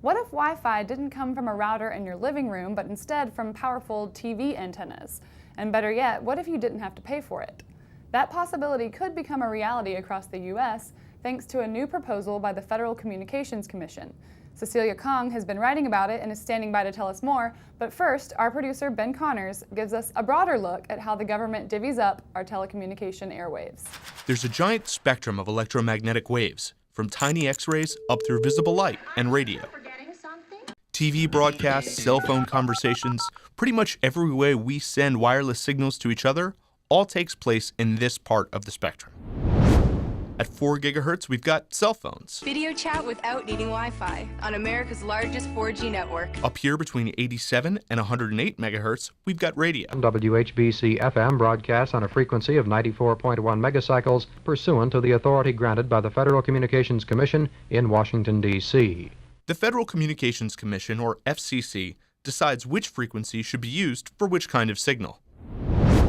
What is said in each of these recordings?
What if Wi-Fi didn't come from a router in your living room, but instead from powerful TV antennas? And better yet, what if you didn't have to pay for it? That possibility could become a reality across the U.S. thanks to a new proposal by the Federal Communications Commission. Cecilia Kang has been writing about it and is standing by to tell us more, but first, our producer Ben Connors gives us a broader look at how the government divvies up our telecommunication airwaves. There's a giant spectrum of electromagnetic waves, from tiny X-rays up through visible light and radio. TV broadcasts, cell phone conversations, pretty much every way we send wireless signals to each other all takes place in this part of the spectrum. At 4 gigahertz, we've got cell phones. Video chat without needing Wi-Fi on America's largest 4G network. Up here between 87 and 108 megahertz, we've got radio. WHBC FM broadcasts on a frequency of 94.1 megacycles pursuant to the authority granted by the Federal Communications Commission in Washington, D.C. The Federal Communications Commission, or FCC, decides which frequency should be used for which kind of signal.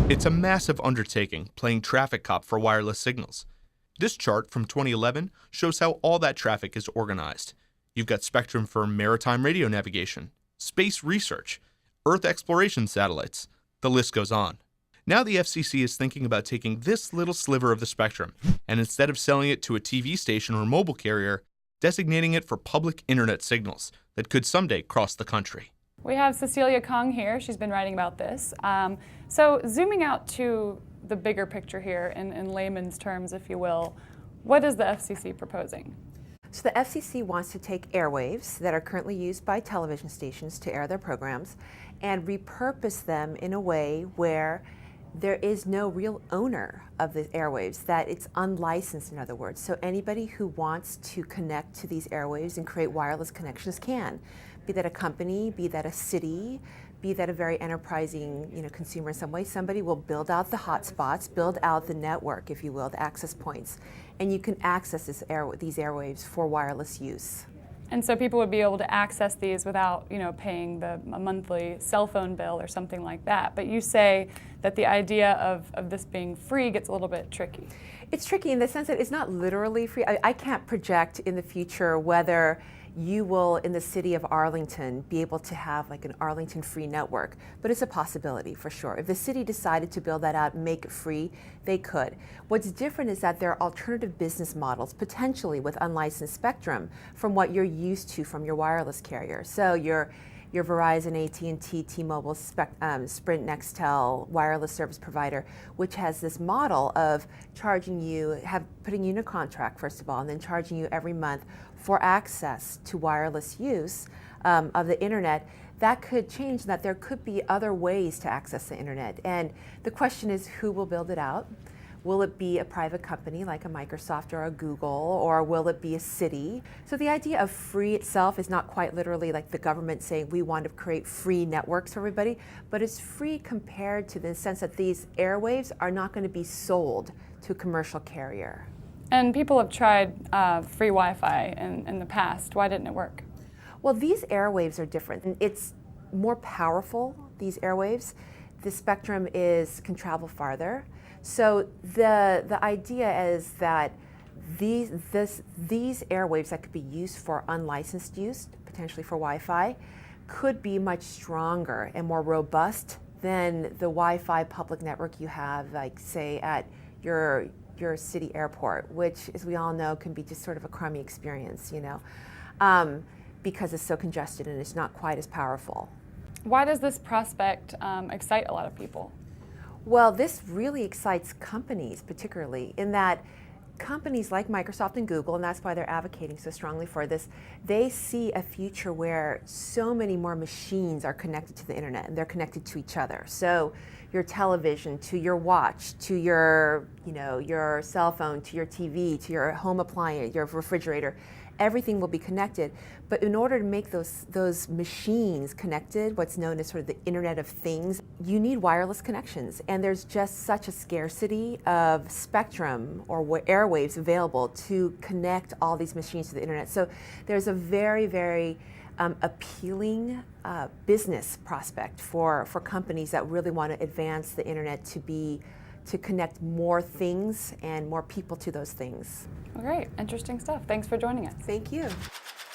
It's a massive undertaking, playing traffic cop for wireless signals. This chart from 2011 shows how all that traffic is organized. You've got spectrum for maritime radio navigation, space research, Earth exploration satellites. The list goes on. Now the FCC is thinking about taking this little sliver of the spectrum, and instead of selling it to a TV station or mobile carrier, designating it for public internet signals that could someday cross the country. We have Cecilia Kang here. She's been writing about this. So zooming out to the bigger picture here, in layman's terms, if you will, what is the FCC proposing? So the FCC wants to take airwaves that are currently used by television stations to air their programs and repurpose them in a way where there is no real owner of the airwaves, that it's unlicensed, in other words. So anybody who wants to connect to these airwaves and create wireless connections can, be that a company, be that a city, be that a very enterprising, consumer in some way. Somebody will build out the hotspots, build out the network, if you will, the access points, and you can access these airwaves for wireless use. And so people would be able to access these without, paying a monthly cell phone bill or something like that. But you say that the idea of this being free gets a little bit tricky. It's tricky in the sense that it's not literally free. I can't project in the future whether you will, in the city of Arlington, be able to have like an Arlington free network, but it's a possibility for sure. If the city decided to build that out and make it free, they could. What's different is that there are alternative business models, potentially with unlicensed spectrum, from what you're used to from your wireless carrier. So your Verizon, AT&T, T-Mobile, Sprint, Nextel wireless service provider, which has this model of charging you, putting you in a contract first of all, and then charging you every month for access to wireless use of the internet. That could change, that there could be other ways to access the internet. And the question is, who will build it out? Will it be a private company like a Microsoft or a Google, or will it be a city? So the idea of free itself is not quite literally like the government saying we want to create free networks for everybody, but it's free compared to the sense that these airwaves are not going to be sold to a commercial carrier. And people have tried free Wi-Fi in the past. Why didn't it work? Well, these airwaves are different. It's more powerful, these airwaves. The spectrum can travel farther. So the idea is that these airwaves that could be used for unlicensed use, potentially for Wi-Fi, could be much stronger and more robust than the Wi-Fi public network you have, like say at your city airport, which, as we all know, can be just sort of a crummy experience, because it's so congested and it's not quite as powerful. Why does this prospect excite a lot of people? Well, this really excites companies, particularly, in that companies like Microsoft and Google, and that's why they're advocating so strongly for this, they see a future where so many more machines are connected to the internet and they're connected to each other. So your television, to your watch, to your cell phone, to your TV, to your home appliance, your refrigerator, everything will be connected. But in order to make those machines connected, what's known as sort of the Internet of Things, you need wireless connections. And there's just such a scarcity of spectrum or airwaves available to connect all these machines to the internet. So there's a very, very appealing business prospect for companies that really want to advance the internet to connect more things and more people to those things. Well, great, interesting stuff. Thanks for joining us. Thank you.